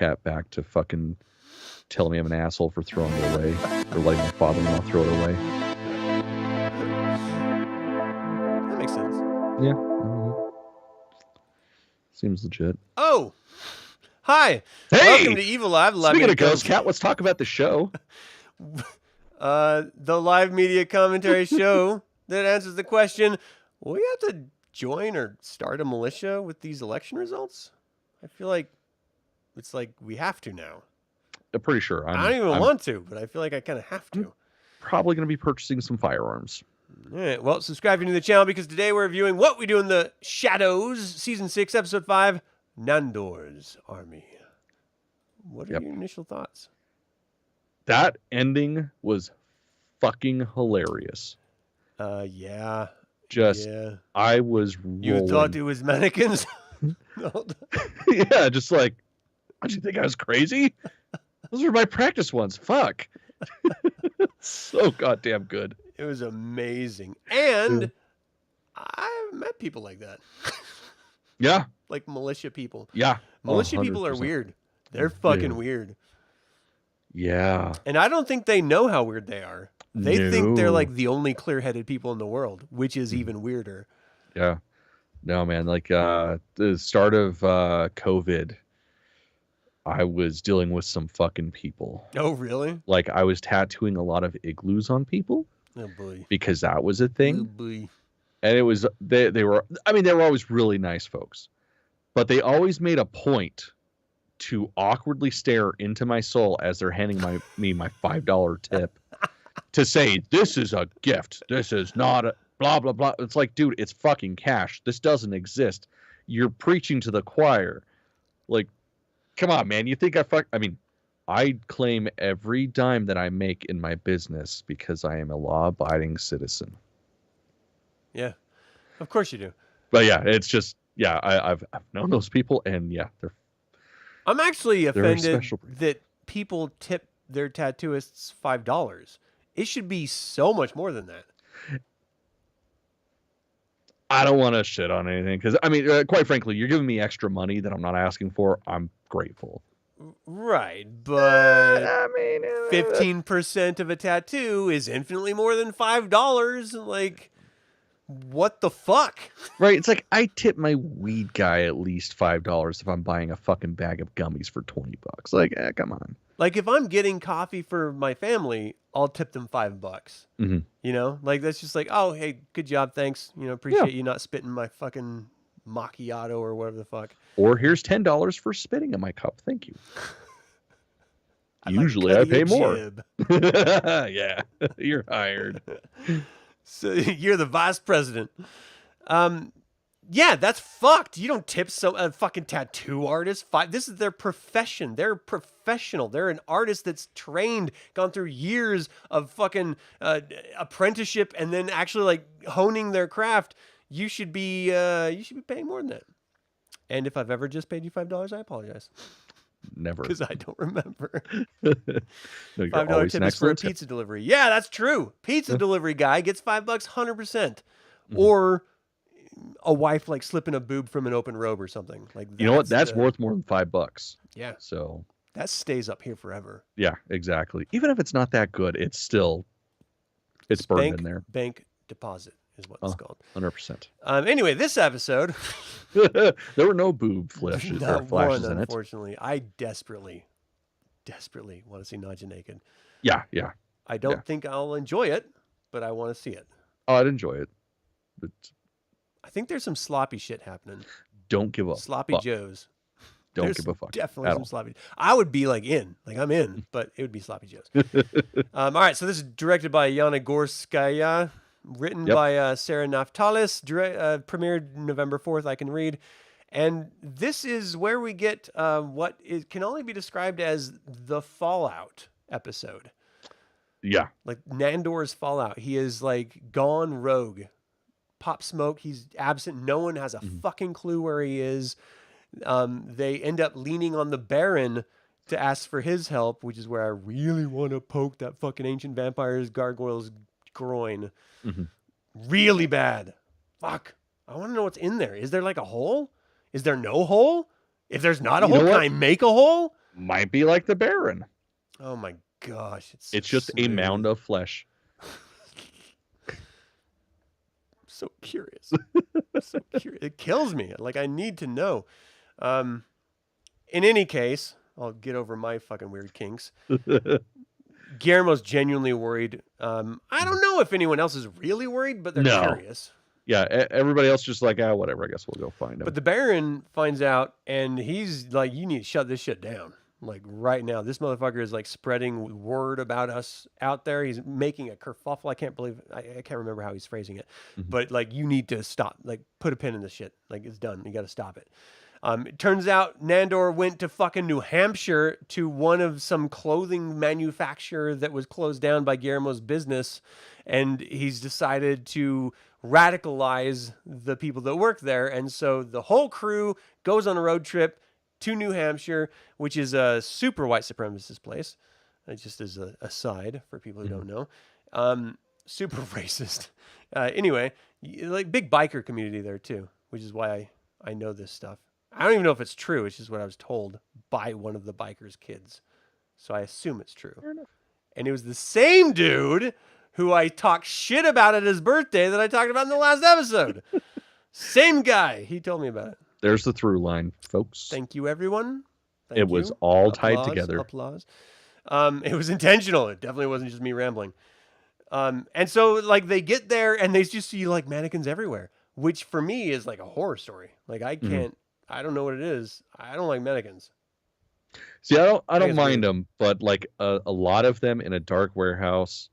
cat back to fucking tell me I'm an asshole for throwing it away or letting my father-in-law throw it away. That makes sense. Yeah. Seems legit. Oh, hi. Hey! Welcome to Evilive. Speaking of Ghost Cat, let's talk about the show. The live media commentary show that answers the question, will we have to join or start a militia with these election results? I feel like it's like we have to now. I'm pretty sure. I don't even want to, but I feel like I kind of have to. Probably going to be purchasing some firearms. All right. Well, subscribe to the channel because today we're reviewing What We Do in the Shadows, Season 6, Episode 5, Nandor's Army. What are your initial thoughts? That ending was fucking hilarious. Yeah. I was rolling. You thought it was mannequins? Yeah, just like, what, you think I was crazy? Those are my practice ones. Fuck. So goddamn good. It was amazing. And I've met people like that. Yeah. Like militia people. Yeah. Militia 100%. people are weird. They're fucking weird. Yeah. And I don't think they know how weird they are. They think they're like the only clear-headed people in the world, which is even weirder. Yeah. No, man. Like the start of COVID, I was dealing with some fucking people. Oh, really? Like I was tattooing a lot of igloos on people. Oh, boy. Because that was a thing. Oh, boy. And it was, they were always really nice folks. But they always made a point to awkwardly stare into my soul as they're handing me my $5 tip to say, this is a gift. This is not a blah, blah, blah. It's like, dude, it's fucking cash. This doesn't exist. You're preaching to the choir. Like, come on, man. You think I claim every dime that I make in my business because I am a law-abiding citizen. Yeah, of course you do. But yeah, it's just, yeah, I've known those people, and yeah, I'm actually offended that people tip their tattooists $5. It should be so much more than that. I don't want to shit on anything because, quite frankly, you're giving me extra money that I'm not asking for. I'm grateful. Right, but 15% of a tattoo is infinitely more than $5. Like, what the fuck? Right, it's like I tip my weed guy at least $5 if I'm buying a fucking bag of gummies for $20. Like, come on. Like, if I'm getting coffee for my family, I'll tip them $5. Mm-hmm. You know, like that's just like, oh, hey, good job, thanks. You know, appreciate you not spitting my fucking macchiato or whatever the fuck. Or here's $10 for spitting in my cup. Thank you. Usually I pay more. Yeah, you're hired. So you're the vice president. Yeah, that's fucked. You don't tip a fucking tattoo artist. This is their profession. They're professional. They're an artist that's trained, gone through years of fucking apprenticeship, and then actually like honing their craft. You should be paying more than that. And if I've ever just paid you $5, I apologize. Never. Because I don't remember. No, $5 tip is for a pizza delivery. Yeah, that's true. Pizza delivery guy gets $5, 100%. Mm-hmm. Or a wife like slipping a boob from an open robe or something. Like, you know what? That's worth more than $5. Yeah. So that stays up here forever. Yeah, exactly. Even if it's not that good, it's burned in there. Bank deposit is what it's called. 100%. Anyway, this episode, there were no boob flashes or flashes in it. Unfortunately, I desperately want to see Nadja naked. Yeah. I don't think I'll enjoy it, but I want to see it. Oh, I'd enjoy it. But I think there's some sloppy shit happening. Don't give up. Sloppy Joes. Don't give a fuck. Definitely some sloppy. I would be like I'm in, but it would be sloppy Joes. All right, so this is directed by Yana Gorskaya, written by Sarah Naftalis, premiered November 4th, I can read. And this is where we get what can only be described as the Fallout episode. Yeah. Like Nandor's Fallout. He is like gone rogue. Pop Smoke, he's absent. No one has a fucking clue where he is. They end up leaning on the Baron to ask for his help, which is where I really want to poke that fucking ancient vampire's gargoyle's groin. Mm-hmm. Really bad. Fuck. I want to know what's in there. Is there like a hole? Is there no hole? If there's not a hole, can I make a hole? Might be like the Baron. Oh my gosh, It's just a mound of flesh. So curious. So curious. It kills me. Like, I need to know. In any case, I'll get over my fucking weird kinks. Guillermo's genuinely worried. I don't know if anyone else is really worried, but they're curious. Yeah, everybody else just like, whatever, I guess we'll go find him. But the Baron finds out, and he's like, you need to shut this shit down. Like, right now. This motherfucker is, like, spreading word about us out there. He's making a kerfuffle. I can't remember how he's phrasing it. But, like, you need to stop. Like, put a pin in this shit. Like, it's done. You got to stop it. It turns out Nandor went to fucking New Hampshire to one of some clothing manufacturer that was closed down by Guillermo's business, and he's decided to radicalize the people that work there. And so the whole crew goes on a road trip to New Hampshire, which is a super white supremacist place. Just as a aside for people who don't know. Super racist. Anyway, like, big biker community there too, which is why I know this stuff. I don't even know if it's true. It's just what I was told by one of the bikers' kids. So I assume it's true. Fair enough. And it was the same dude who I talked shit about at his birthday that I talked about in the last episode. Same guy. He told me about it. There's the through line, folks. Thank you, everyone. It was all tied together. Applause. It was intentional. It definitely wasn't just me rambling. And so, like, they get there and they just see, like, mannequins everywhere, which for me is like a horror story. Like, I can't. I don't know what it is. I don't like mannequins. See, I don't mind them, but like a lot of them in a dark warehouse,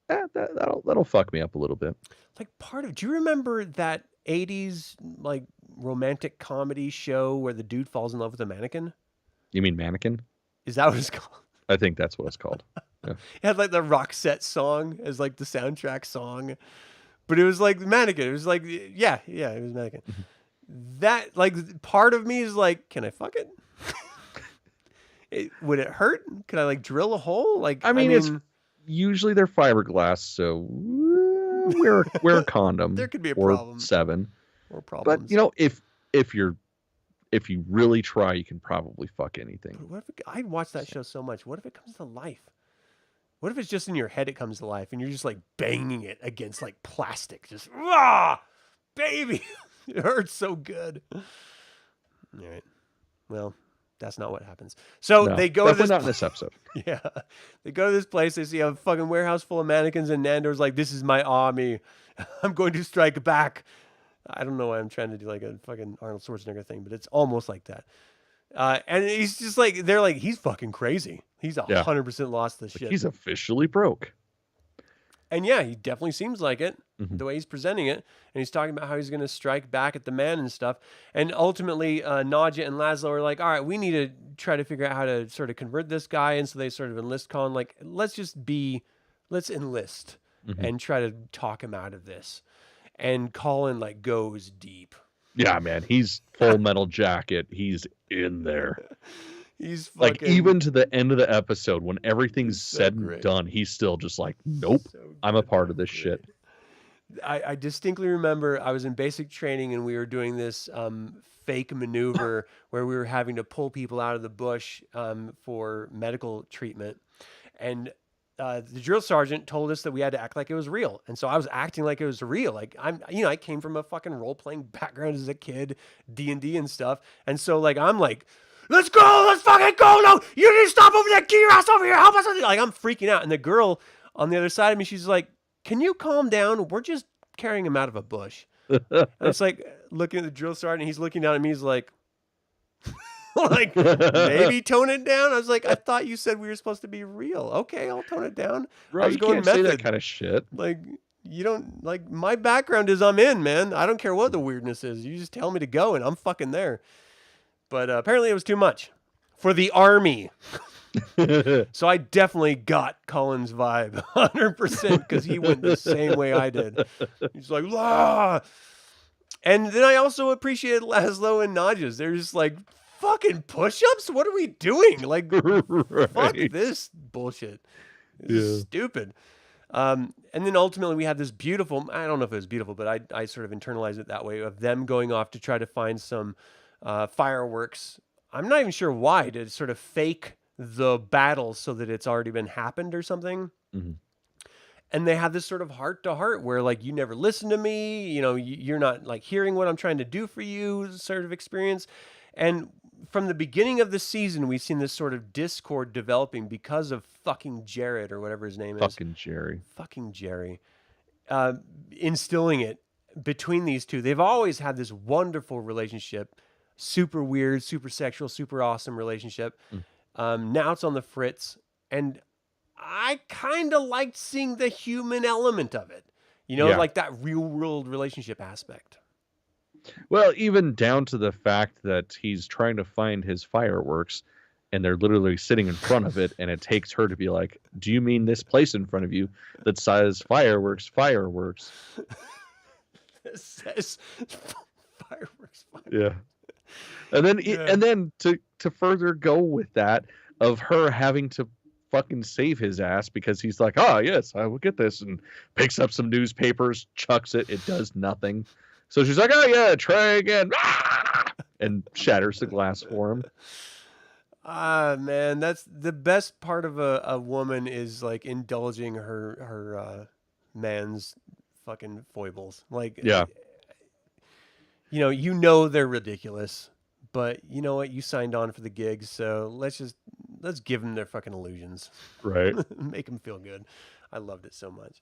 that'll fuck me up a little bit. Like, do you remember that 80s like romantic comedy show where the dude falls in love with a mannequin? You mean Mannequin? Is that what it's called? I think that's what it's called. Yeah. It had like the Roxette song as like the soundtrack song, but it was like Mannequin. It was like, yeah, it was Mannequin. That, like, part of me is like, can I fuck it? Would it hurt? Could I, like, drill a hole? Like, I mean, it's usually they're fiberglass, so wear a condom. There could be a or problem. 7. Or problems. But you know, if you really try, you can probably fuck anything. But what if I watch that show so much? What if it comes to life? What if it's just in your head? It comes to life, and you're just like banging it against like plastic, just baby. It hurts so good. All right. Well, that's not what happens. So they go to this. Not in this episode. Yeah. They go to this place. They see a fucking warehouse full of mannequins, and Nandor's like, "This is my army. I'm going to strike back." I don't know why I'm trying to do like a fucking Arnold Schwarzenegger thing, but it's almost like that. And he's just like, they're like, he's fucking crazy. He's 100% lost this shit. He's officially broke. And yeah, he definitely seems like it, the way he's presenting it. And he's talking about how he's going to strike back at the man and stuff. And ultimately, Nadja and Laszlo are like, all right, we need to try to figure out how to sort of convert this guy. And so they sort of enlist Colin, like, let's enlist and try to talk him out of this. And Colin, like, goes deep. Yeah, man, he's Full Metal Jacket. He's in there. He's fucking, like, even to the end of the episode, when everything's said and done, he's still just like, nope, I'm a part of this shit. I distinctly remember I was in basic training and we were doing this fake maneuver where we were having to pull people out of the bush for medical treatment. And the drill sergeant told us that we had to act like it was real. And so I was acting like it was real. Like, I came from a fucking role-playing background as a kid, D&D and stuff. And so, like, I'm like, let's go, let's fucking go. No, you need to stop over there. Get your ass over here. Help us. Like, I'm freaking out. And the girl on the other side of me, she's like, can you calm down? We're just carrying him out of a bush. And it's like, looking at the drill sergeant, he's looking down at me. He's like, like, maybe tone it down. I was like, I thought you said we were supposed to be real. Okay, I'll tone it down. Bro, I was you going can't method. say that kind of shit. Like, you don't, like, my background is I'm in, man. I don't care what the weirdness is. You just tell me to go and I'm fucking there. But apparently it was too much for the army. So I definitely got Colin's vibe 100% because he went the same way I did. He's like, "Ah!" And then I also appreciated Laszlo and Nadja's. They're just like, fucking push-ups? What are we doing? Like, fuck this bullshit. This is stupid. And then ultimately we had this beautiful, I don't know if it was beautiful, but I sort of internalized it that way, of them going off to try to find some fireworks I'm not even sure why, to sort of fake the battle so that it's already been happened or something. Mm-hmm. And they have this sort of heart to heart where like, you never listen to me, you know, you're not like hearing what I'm trying to do for you sort of experience. And from the beginning of the season, we've seen this sort of discord developing because of fucking Jared or whatever his name is. Fucking Jerry. Instilling it between these two. They've always had this wonderful relationship, super weird, super sexual, super awesome relationship. Now it's on the fritz, and I kind of liked seeing the human element of it, you know, like that real world relationship aspect. Well, even down to the fact that he's trying to find his fireworks and they're literally sitting in front of it, and it takes her to be like, do you mean this place in front of you that says fireworks? It says fireworks. Yeah. And then to further go with that, of her having to fucking save his ass because he's like, oh yes, I will get this, and picks up some newspapers, chucks it does nothing. So she's like, oh yeah, try again, and shatters the glass for him. Man, that's the best part of a woman, is like indulging her man's fucking foibles. Like, you know they're ridiculous, but you know what? You signed on for the gig, so let's give them their fucking illusions. Right. Make them feel good. I loved it so much.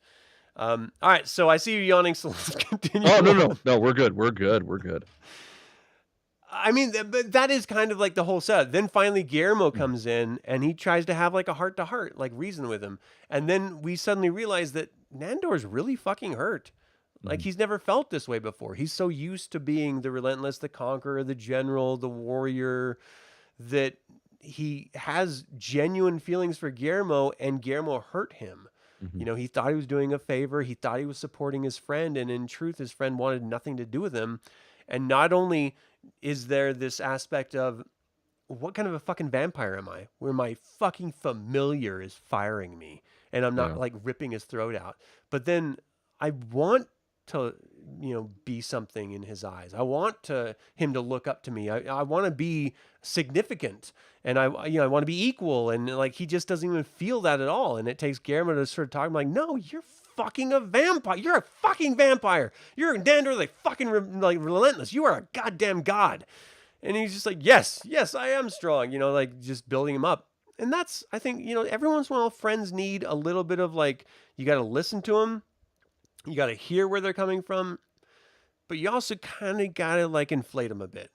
All right, so I see you yawning, so let's continue. Oh, no, we're good. I mean, but that is kind of like the whole set. Then finally Guillermo comes in, and he tries to have like a heart-to-heart, like reason with him. And then we suddenly realize that Nandor's really fucking hurt. Like, he's never felt this way before. He's so used to being the relentless, the conqueror, the general, the warrior, that he has genuine feelings for Guillermo, and Guillermo hurt him. You know, he thought he was doing a favor. He thought he was supporting his friend. And in truth, his friend wanted nothing to do with him. And not only is there this aspect of, what kind of a fucking vampire am I, where my fucking familiar is firing me and I'm not like ripping his throat out. But then I want to, be something in his eyes. I want him to look up to me. I want to be significant, and I want to be equal. And like, he just doesn't even feel that at all. And it takes Guillermo to sort of talk, I'm like, no, you're fucking a vampire. You're a fucking vampire. You're Nandor, like fucking relentless. You are a goddamn god. And he's just like, yes, I am strong. Like just building him up. And that's, I think, every once in a while, friends need a little bit of like, you got to listen to them. You got to hear where they're coming from, but you also kind of got to like inflate them a bit.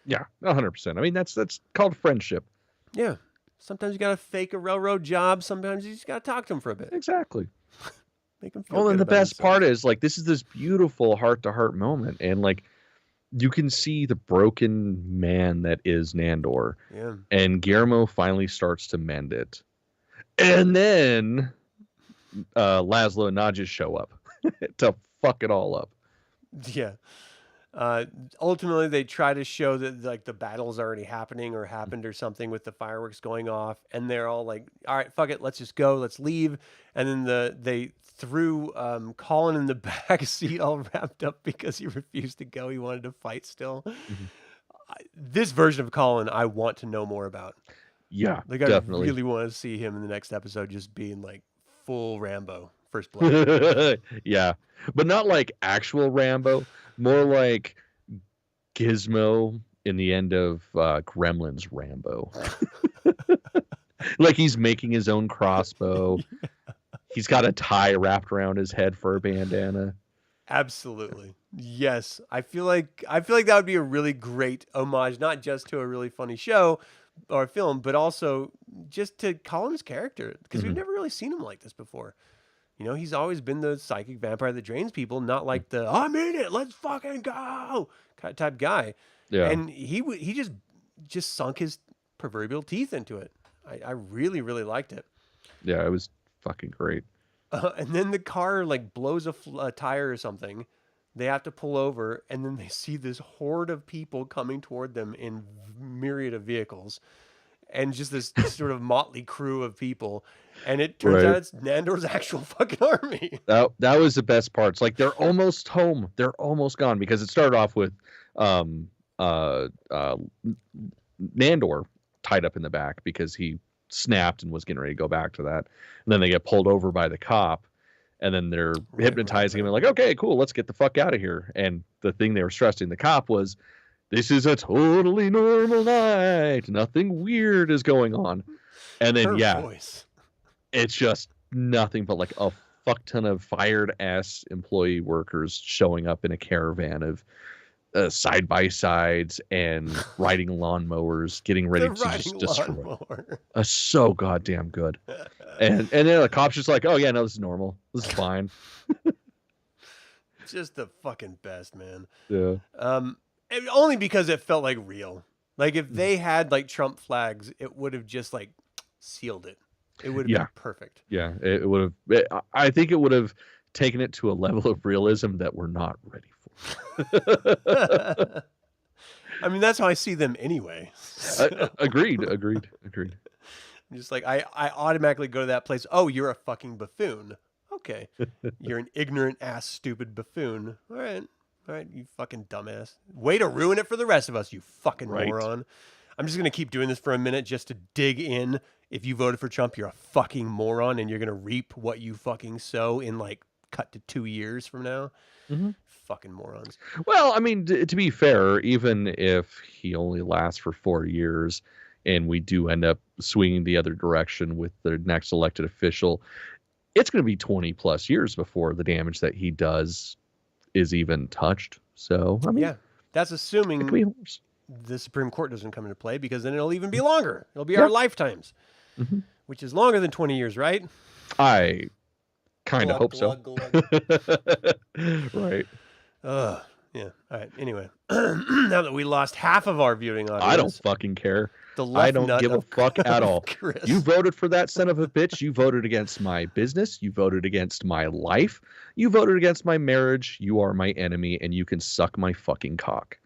Yeah, 100%. I mean, that's called friendship. Yeah. Sometimes you got to fake a railroad job. Sometimes you just got to talk to them for a bit. Exactly. Make them feel good. And the best themselves. part is like, this is this beautiful heart-to-heart moment. And like, you can see the broken man that is Nandor. Yeah. And Guillermo finally starts to mend it. And then Laszlo and Nadja show up to fuck it all up. Yeah. Ultimately, they try to show that like the battle's already happening or happened or something with the fireworks going off. And they're all like, all right, fuck it. Let's just go. Let's leave. And then they threw Colin in the back seat all wrapped up because he refused to go. He wanted to fight still. This version of Colin, I want to know more about. Yeah, like, I definitely. really want to see him in the next episode just being like full Rambo, First Blood. Yeah, but not like actual Rambo, more like Gizmo in the end of Gremlins Rambo. Like he's making his own crossbow. Yeah. He's got a tie wrapped around his head for a bandana. Absolutely. Yes. I feel like that would be a really great homage, not just to a really funny show or film, but also just to Colin's character, because we've never really seen him like this before. He's always been the psychic vampire that drains people, not like the, I'm in it, let's fucking go type guy. Yeah. And he just sunk his proverbial teeth into it. I really, really liked it. Yeah, it was fucking great. And then the car like blows a tire or something. They have to pull over, and then they see this horde of people coming toward them in myriad of vehicles, and just this sort of motley crew of people. And it turns out it's Nandor's actual fucking army. That was the best part. It's like they're almost home. They're almost gone, because it started off with Nandor tied up in the back because he snapped and was getting ready to go back to that. And then they get pulled over by the cop, and then they're hypnotizing him and like, okay, cool, let's get the fuck out of here. And the thing they were stressing the cop was, this is a totally normal night. Nothing weird is going on. And then, voice. It's just nothing but like a fuck ton of fired ass employee workers showing up in a caravan of side-by-sides and riding lawnmowers, getting ready to just destroy. So goddamn good. And then the cop's just like, oh yeah, no, this is normal. This is fine. Just the fucking best, man. Yeah. Only because it felt like real. Like if they had like Trump flags, it would have just like sealed it. It would have been perfect. Yeah, it would have. I think it would have taken it to a level of realism that we're not ready for. I mean, that's how I see them anyway. So. Agreed. I'm just like, I automatically go to that place. Oh, you're a fucking buffoon. Okay. You're an ignorant ass, stupid buffoon. All right, you fucking dumbass. Way to ruin it for the rest of us, you fucking moron. I'm just going to keep doing this for a minute just to dig in. If you voted for Trump, you're a fucking moron, and you're going to reap what you fucking sow in like cut to 2 years from now. Mm-hmm. Fucking morons. Well, I mean, to be fair, even if he only lasts for 4 years and we do end up swinging the other direction with the next elected official, it's going to be 20 plus years before the damage that he does is even touched. So, I mean, yeah, that's assuming the Supreme Court doesn't come into play, because then it'll even be longer. It'll be our lifetimes, which is longer than 20 years, right? I kind of hope so. Right. Yeah. All right. Anyway, now that we lost half of our viewing audience, I don't fucking care. I don't give a fuck at all. Chris. You voted for that son of a bitch. You voted against my business. You voted against my life. You voted against my marriage. You are my enemy, and you can suck my fucking cock.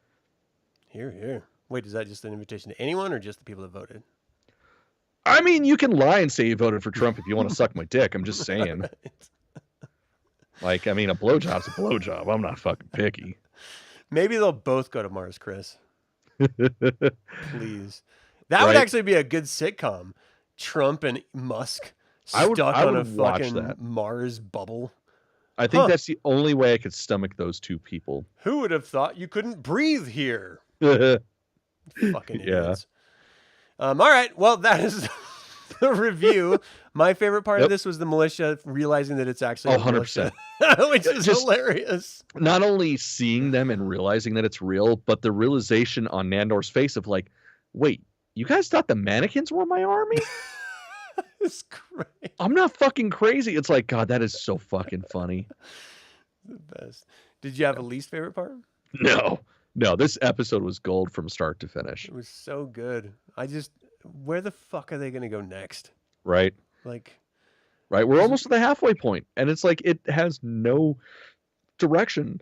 Here. Wait, is that just an invitation to anyone or just the people that voted? I mean, you can lie and say you voted for Trump if you want to suck my dick. I'm just saying. Right. Like, I mean, a blowjob's a blowjob. I'm not fucking picky. Maybe they'll both go to Mars, Chris. Please. That would actually be a good sitcom. Trump and Musk stuck on a fucking Mars bubble. I think that's the only way I could stomach those two people. Who would have thought you couldn't breathe here? Fucking idiots. All right. Well, that is the review. My favorite part of this was the militia realizing that it's actually 100%. Which is hilarious. Not only seeing them and realizing that it's real, but the realization on Nandor's face of like, wait, you guys thought the mannequins were my army? It's great. I'm not fucking crazy. It's like, God, that is so fucking funny. The best. Did you have a least favorite part? No, this episode was gold from start to finish. It was so good. Where the fuck are they going to go next? Right. Right. We're almost to the halfway point, and it's like, it has no direction.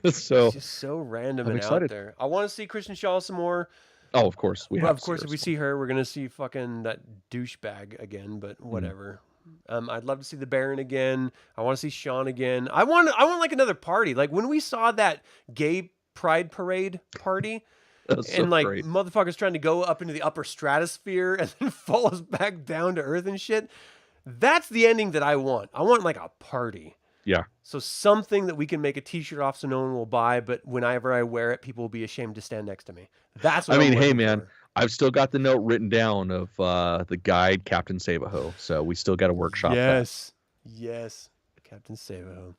So it's just so random and out there. I want to see Kristen Shaw some more. Oh, of course. If we see her, we're going to see fucking that douchebag again, but whatever. I'd love to see the Baron again. I want to see Sean again. I want like another party. Like when we saw that gay pride parade party and like great. Motherfuckers trying to go up into the upper stratosphere and then falls back down to earth and shit. That's the ending that I want. I want like a party. Yeah. So something that we can make a t-shirt off so no one will buy, but whenever I wear it, people will be ashamed to stand next to me. That's what hey man, I've still got the note written down of the guide, Captain Savaho. So we still got to workshop that. Yes. Captain Savaho.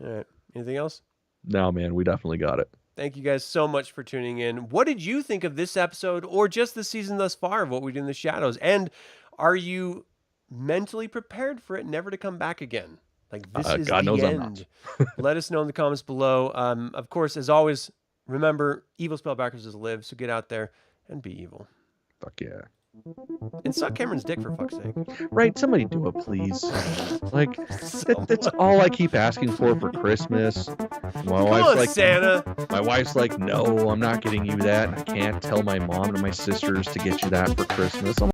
All right. Anything else? No, man, we definitely got it. Thank you guys so much for tuning in. What did you think of this episode or just the season thus far of What We Do in the Shadows? And are you mentally prepared for it never to come back again? Like, this is God knows end. I'm not. Let us know in the comments below. Of course, as always, remember, evil spelled backwards is live, so get out there and be evil. Fuck yeah. And suck Cameron's dick, for fuck's sake. Right, somebody do it, please. Like, that's all I keep asking for Christmas. My wife's like, Santa. My wife's like, no, I'm not getting you that. I can't tell my mom and my sisters to get you that for Christmas.